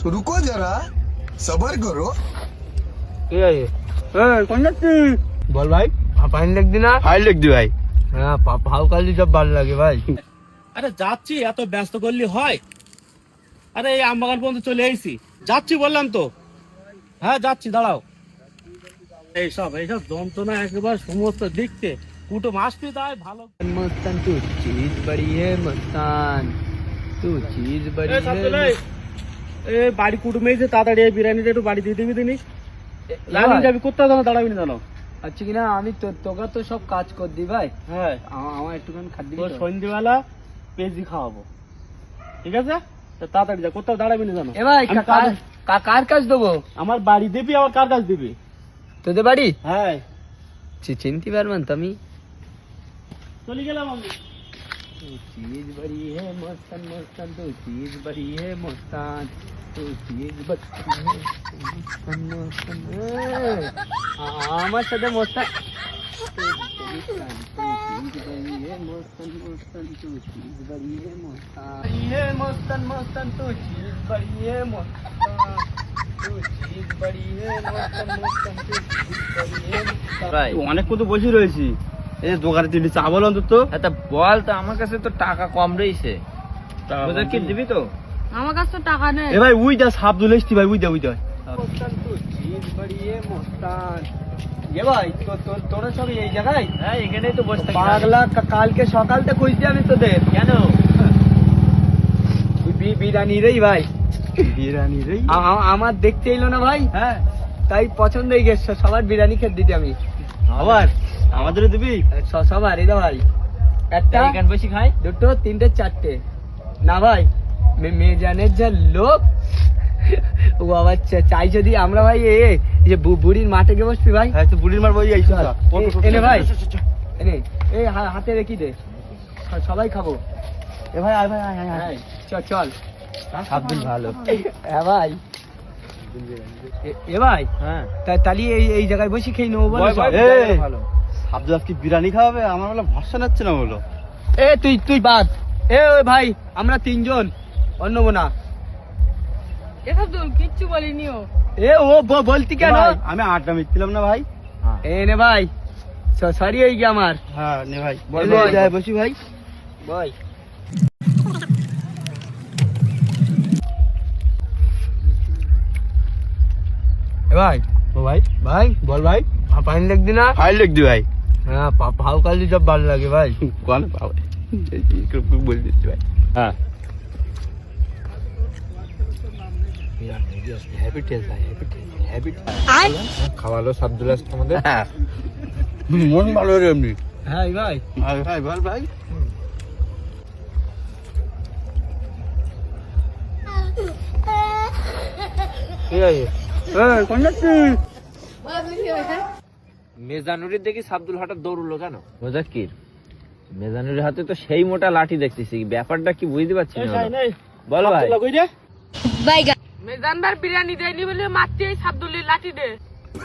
रुको जरा सबर करो। বল ভাই ফাইন লিখবি না? ফাইল লিখ দি ভাই। হ্যাঁ ফাউ কালি সব ভালো লাগে ভাই। আরে যাচ্ছি, এত ব্যস্ত করলি হয়? আরে এই আমবাগান পর্যন্ত চলে এসেছি, যাচ্ছি বললাম তো। হ্যাঁ যাচ্ছি, দাঁড়াও। এইসব যন্ত্রণা একেবারে সমস্ত দেখতে কুটুম আসবি তাই ভালো। मस्तान तू चीज बड़ी है मस्तान, तू चीज बड़ी এই সাবতুল, है। এ বাড়ি কুটুম এসে তাড়াতাড়ি এই বিরিয়ানিটা একটু বাড়ি দিয়ে দিবি দিনি। লাইন যাবি, কোথাও যেন দাঁড়াবি না জানো। আচ্ছা কিনা আমি তোকে তো সব কাজ কর দি ভাই। হ্যাঁ, আমার একটুখানি খাদ্য তোর সন্ধ্যেবেলা পেঁয়াজি খাওয়াবো, ঠিক আছে? তো তাড়াতাড়ি যা, কোথাও দাঁড়াবি না জানো। এ ভাই আমি কাজ- কার কাজ দেবো? আমার বাড়ি দিবি, আবার কার কাজ দিবি? তোদের বাড়ি? হ্যাঁ, চিনতে পারবেন তো আমি। চলে গেলাম আমি। तू चीज बड़ी है मस्तान मस्तान, तू चीज बड़ी है मस्तान, तू चीज बड़ी है मस्तान मस्तान। আমার সাথে মস্তান। तू चीज बड़ी है मस्तान मस्तान, तू चीज बड़ी है मस्तान। ये मस्तान मस्तान, तू चीज बड़ी है मस्तान, तू चीज बड़ी है मस्तान मस्तान, तू चीज बड़ी है मस्तान। ভাই অনেক কত বসে রয়েছি, এই দোকানে তিনটি চা বল অন্তত। আচ্ছা বল তো, আমার কাছে তো টাকা কম রয়েছে, তোদের কি দিবি তো? আমার কাছে তো টাকা নেই। এ ভাই উই দা সাবদুল এসছি ভাই, উই দা मस्तान तू चीज बड़ी है मस्तान। ये ভাই তোরা সব এই জায়গায়? হ্যাঁ এখানেই তো বসে থাকি। পাগলা কালকে সকালতে খুঁজছি আমি তোদের। কেন? বিরিয়ানি রেই ভাই, বিরিয়ানি রে। আমার দেখতে এলো না ভাই, হ্যাঁ তাই পছন্দ হয়ে গেছে, সবার বিরিয়ানি খেতে দিতে আমি। আবার আমাদেরও দিবি? সবার এই ভাই, একটা এখানে বসে খাই। দুটো তিনটে চারটে না ভাই, মেজানের যা লোক ও আবার চাই যদি আমরা ভাই এই যে বুড়ির মাঠে গিয়ে বসবি ভাই। হ্যাঁ তো বুড়ির মার বই আইছো না। এনে ভাই, এনে এই হাতে রেখি দে, সবাই খাবো। এ ভাই আয় ভাই আয় আয় আয়। চল সাবধান ভালো। হ্যাঁ ভাই, এ ভাই হ্যাঁ তাহলে এই জায়গায় বসে খেয়ে নেবো বলো বল, সব? বল। এই সাবদুল আজকে বিরিয়ানি খাওয়াবে, আমার বলে ভরসা নাচ্ছে না বলো। এ তুই বাদ, এ ওই ভাই আমরা তিনজন অন্য না। এসব তো কিচ্ছু বলিনি ও। এ ও বলতি কেন? ভাই, আমি আড্ডা মিটছিলাম না ভাই। এ নে ভাই, সরি হয়ে গিয়ে আমার। হ্যাঁ নে ভাই বল, বল বল। যাই বসি ভাই। ভাই ভাই ও ভাই ভাই বল ভাই, ফাইন লিখবি না? ফাইল লিখ দি ভাই। হ্যাঁ ফাউ কালি সব ভালো লাগে ভাই। কোন পাবে বল দিচ্ছি ভাই। হ্যাঁ খাওয়ালো সাবদুল আমাদের। হ্যাঁ মন ভালো রে এমনি। হ্যাঁ ভাই আয় ভাই বল ভাই। মেজানুরির দেখি সাবদুল হঠাৎ দৌড়লো কেন? মোজাক্কির, মেজানুরির হাতে তো সেই মোটা লাঠি দেখতেছি, ব্যাপারটা কি বুঝতে পারছি না। বল ভাই। সাবতুল্লাহ কই রে? মেজানবার বিরিয়ানি দেয়নি বলে মারতে সাবদুল্লির লাঠি দে।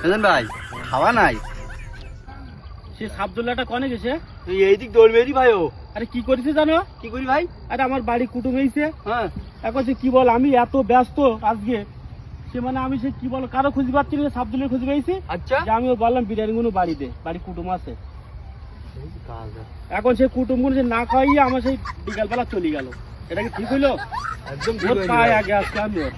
এলেন ভাই খাওয়া নাই? সে সাবতুল্লাহটা কনে গেছে? তুই এইদিক দৌড়বেরি ভাই। ও আরে কি করেছে জানো? কি করি ভাই? আরে আমার বাড়ি কুটুম এসে, হ্যাঁ এখন সে কি বল, আমি এত ব্যস্ত আজকে, সে মানে আমি সে কি বল কারো খুঁজে পাচ্ছি না, সাবদুলের খুঁজে পেয়েছি। আচ্ছা যে আমিও বললাম বিরিয়ানি গুলো বাড়ি দে, বাড়ি কুটুম আছে। এখন সে কুটুম গুলো না খাওয়াইয়ে আমার সেই বিকালবেলা চলে গেল। এটা কি ঠিক হইলো? একদম ওর পায়ে আগে আজকে আমি ওর